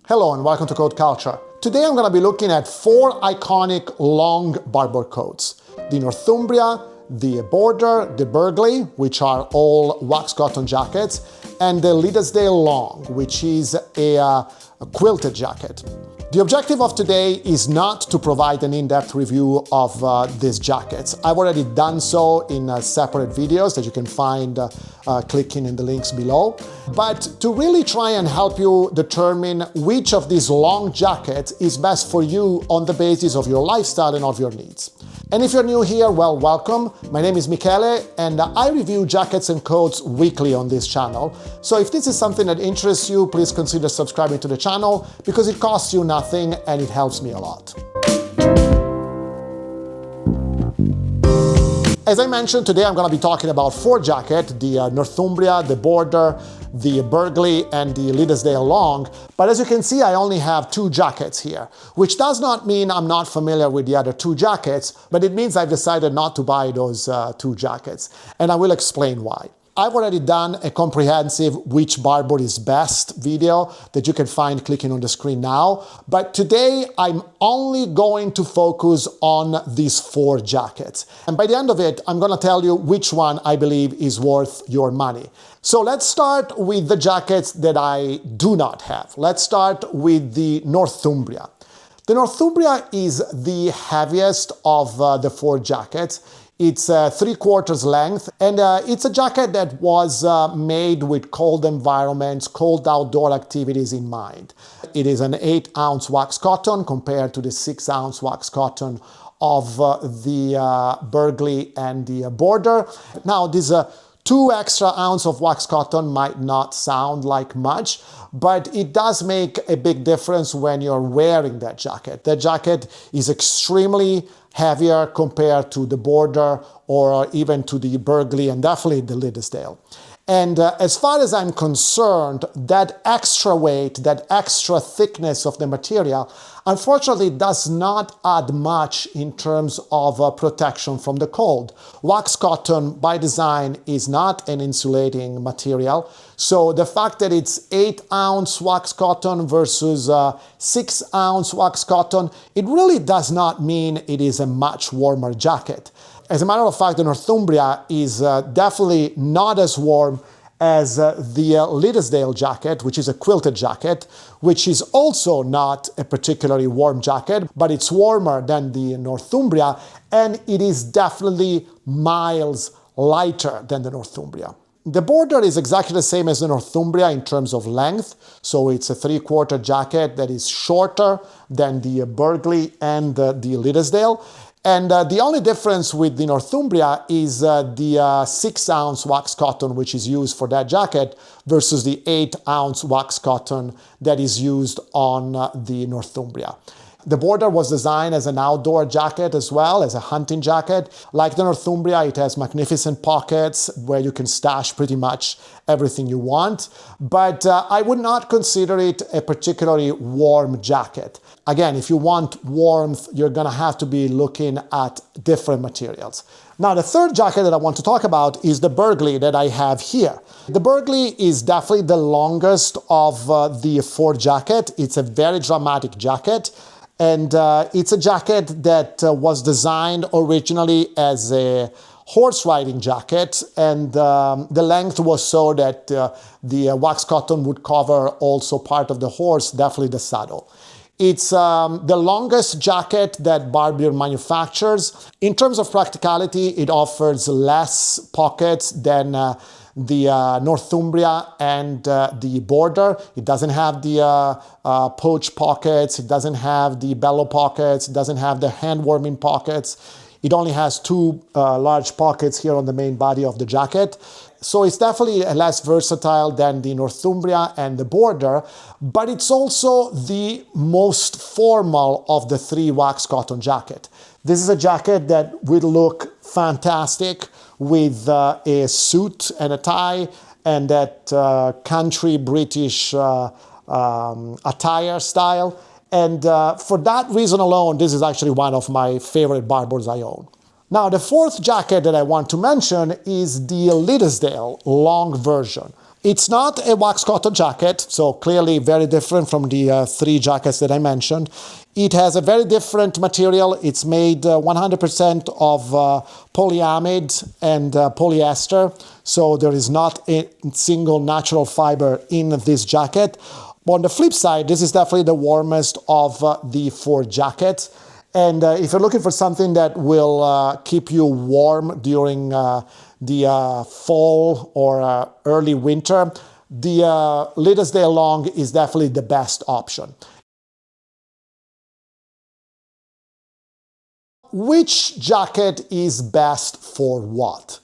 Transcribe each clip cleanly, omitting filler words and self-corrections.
Hello and welcome to Coat Culture. Today I'm going to be looking at 4 iconic long Barbour coats. The Northumbria, the Border, the Burghley, which are all wax cotton jackets, and the Liddesdale Long, which is a quilted jacket. The objective of today is not to provide an in-depth review of these jackets. I've already done so in separate videos that you can find clicking in the links below, but to really try and help you determine which of these long jackets is best for you on the basis of your lifestyle and of your needs. And if you're new here, well, welcome. My name is Michele, and I review jackets and coats weekly on this channel. So if this is something that interests you, please consider subscribing to the channel because it costs you nothing and it helps me a lot. As I mentioned, today I'm going to be talking about 4 jackets, the Northumbria, the Border, the Burghley, and the Liddesdale Long. But as you can see, I only have 2 jackets here, which does not mean I'm not familiar with the other 2 jackets, but it means I've decided not to buy those 2 jackets. And I will explain why. I've already done a comprehensive which Barbour is best video that you can find clicking on the screen now, but today I'm only going to focus on these 4 jackets. And by the end of it, I'm going to tell you which one I believe is worth your money. So let's start with the jackets that I do not have. Let's start with the Northumbria. The Northumbria is the heaviest of the 4 jackets. It's 3/4 length, and it's a jacket that was made with cold environments, cold outdoor activities in mind. It is an 8-ounce wax cotton compared to the 6-ounce wax cotton of the Burghley and the Border. Now, this 2 extra ounces of wax cotton might not sound like much, but it does make a big difference when you're wearing that jacket. That jacket is extremely heavier compared to the Border or even to the Burghley and definitely the Liddesdale. And as far as I'm concerned, that extra weight, that extra thickness of the material, unfortunately does not add much in terms of protection from the cold. Wax cotton by design is not an insulating material, so the fact that it's 8-ounce wax cotton versus 6-ounce wax cotton, it really does not mean it is a much warmer jacket. As a matter of fact, the Northumbria is definitely not as warm as the Liddesdale jacket, which is a quilted jacket, which is also not a particularly warm jacket, but it's warmer than the Northumbria, and it is definitely miles lighter than the Northumbria. The Border is exactly the same as the Northumbria in terms of length, so it's a 3/4 jacket that is shorter than the Burghley and the Liddesdale. And the only difference with the Northumbria is the 6-ounce wax cotton which is used for that jacket versus the 8-ounce wax cotton that is used on the Northumbria. The Border was designed as an outdoor jacket as well, as a hunting jacket. Like the Northumbria, it has magnificent pockets where you can stash pretty much everything you want. But I would not consider it a particularly warm jacket. Again, if you want warmth, you're going to have to be looking at different materials. Now, the third jacket that I want to talk about is the Burghley that I have here. The Burghley is definitely the longest of the 4 jackets. It's a very dramatic jacket. And it's a jacket that was designed originally as a horse riding jacket, and the length was so that the wax cotton would cover also part of the horse, definitely the saddle. It's the longest jacket that Barbour manufactures. In terms of practicality, it offers less pockets than the Northumbria and the Border. It doesn't have the pouch pockets, it doesn't have the bellow pockets, it doesn't have the hand warming pockets. It only has 2 large pockets here on the main body of the jacket. So it's definitely less versatile than the Northumbria and the Border, but it's also the most formal of the 3 wax cotton jackets. This is a jacket that would look fantastic with a suit and a tie and that country British attire style. And for that reason alone, this is actually one of my favorite Barbours I own. Now, the 4th jacket that I want to mention is the Liddesdale Long version. It's not a wax cotton jacket, so clearly very different from the three jackets that I mentioned. It has a very different material. It's made 100% of polyamide and polyester, so there is not a single natural fiber in this jacket. But on the flip side, this is definitely the warmest of the four jackets. And if you're looking for something that will keep you warm during the fall or early winter, the Liddesdale Long is definitely the best option. Which jacket is best for what?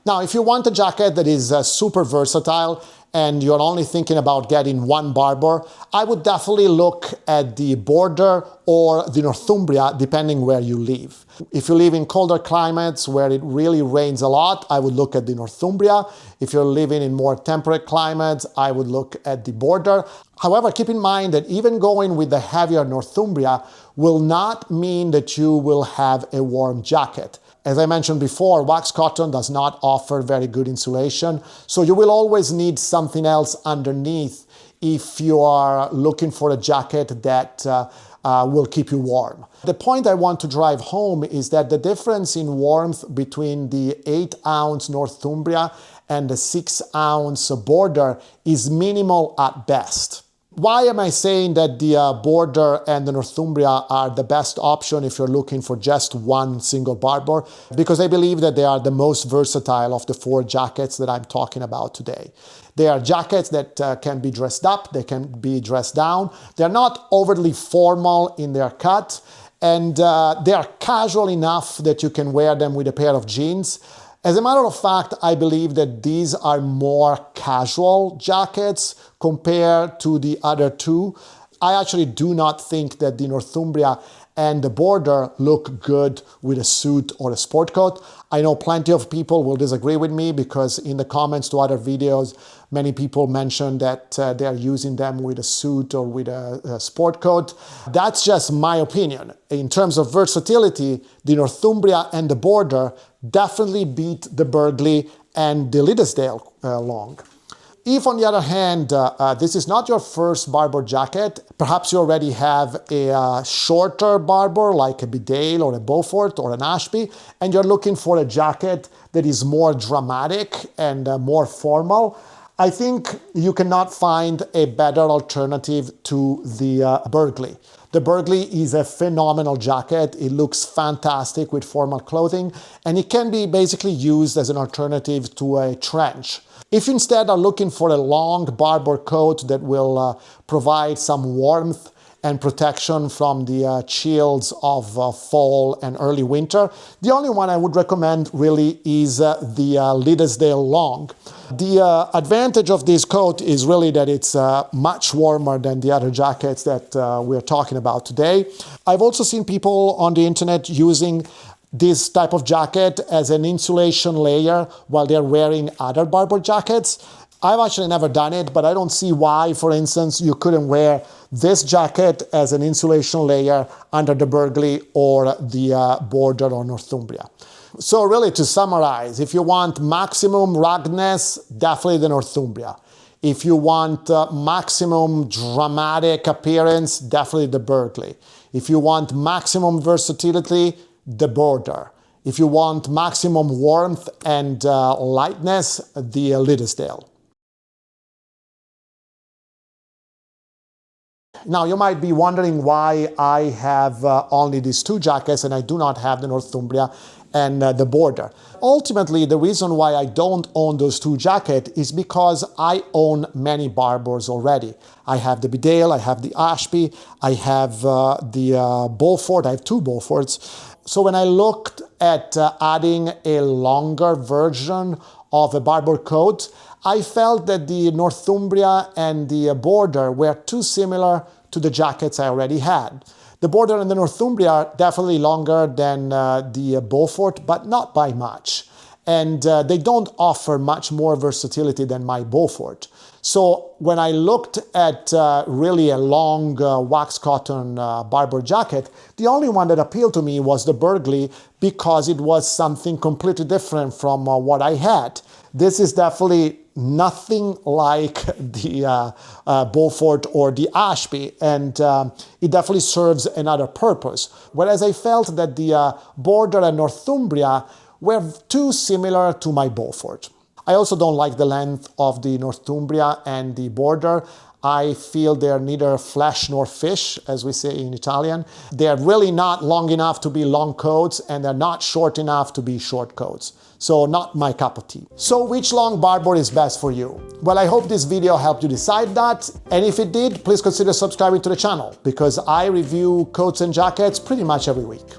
Now, if you want a jacket that is super versatile and you're only thinking about getting one Barbour, I would definitely look at the Border or the Northumbria, depending where you live. If you live in colder climates where it really rains a lot, I would look at the Northumbria. If you're living in more temperate climates, I would look at the Border. However, keep in mind that even going with the heavier Northumbria will not mean that you will have a warm jacket. As I mentioned before, wax cotton does not offer very good insulation, so you will always need something else underneath if you are looking for a jacket that will keep you warm. The point I want to drive home is that the difference in warmth between the 8-ounce Northumbria and the 6-ounce Border is minimal at best. Why am I saying that the Border and the Northumbria are the best option if you're looking for just one single Barbour? Because I believe that they are the most versatile of the four jackets that I'm talking about today. They are jackets that can be dressed up, they can be dressed down. They're not overly formal in their cut, and they are casual enough that you can wear them with a pair of jeans. As a matter of fact, I believe that these are more casual jackets compared to the other two. I actually do not think that the Northumbria and the Border look good with a suit or a sport coat. I know plenty of people will disagree with me because in the comments to other videos, many people mention that they are using them with a suit or with a sport coat. That's just my opinion. In terms of versatility, the Northumbria and the Border definitely beat the Burghley and the Liddesdale Long. If, on the other hand, this is not your first Barbour jacket, perhaps you already have a shorter Barbour like a Bedale or a Beaufort or an Ashby, and you're looking for a jacket that is more dramatic and more formal, I think you cannot find a better alternative to the Burghley. The Burghley is a phenomenal jacket. It looks fantastic with formal clothing, and it can be basically used as an alternative to a trench. If you instead are looking for a long Barbour coat that will provide some warmth and protection from the chills of fall and early winter, the only one I would recommend really is the Liddesdale Long. The advantage of this coat is really that it's much warmer than the other jackets that we're talking about today. I've also seen people on the internet using this type of jacket as an insulation layer while they're wearing other Barbour jackets. I've actually never done it, but I don't see why, for instance, you couldn't wear this jacket as an insulation layer under the Burghley or the Border or Northumbria. So really, to summarize, if you want maximum ruggedness, definitely the Northumbria. If you want maximum dramatic appearance, definitely the Burghley. If you want maximum versatility, the Border. If you want maximum warmth and lightness, the Liddesdale. Now, you might be wondering why I have only these two jackets and I do not have the Northumbria and the Border. Ultimately, the reason why I don't own those two jackets is because I own many Barbours already. I have the Bedale, I have the Ashby, I have the Beaufort, I have two Beauforts. So when I looked at adding a longer version of a Barbour coat, I felt that the Northumbria and the Border were too similar to the jackets I already had. The Border and the Northumbria are definitely longer than the Beaufort, but not by much. And they don't offer much more versatility than my Beaufort. So when I looked at really a long wax cotton Barbour jacket, the only one that appealed to me was the Burghley because it was something completely different from what I had. This is definitely nothing like the Beaufort or the Ashby, and it definitely serves another purpose. Whereas I felt that the Border and Northumbria were too similar to my Beaufort. I also don't like the length of the Northumbria and the Border. I feel they're neither flesh nor fish, as we say in Italian. They're really not long enough to be long coats, and they're not short enough to be short coats. So not my cup of tea. So which long Barbour is best for you? Well, I hope this video helped you decide that. And if it did, please consider subscribing to the channel, because I review coats and jackets pretty much every week.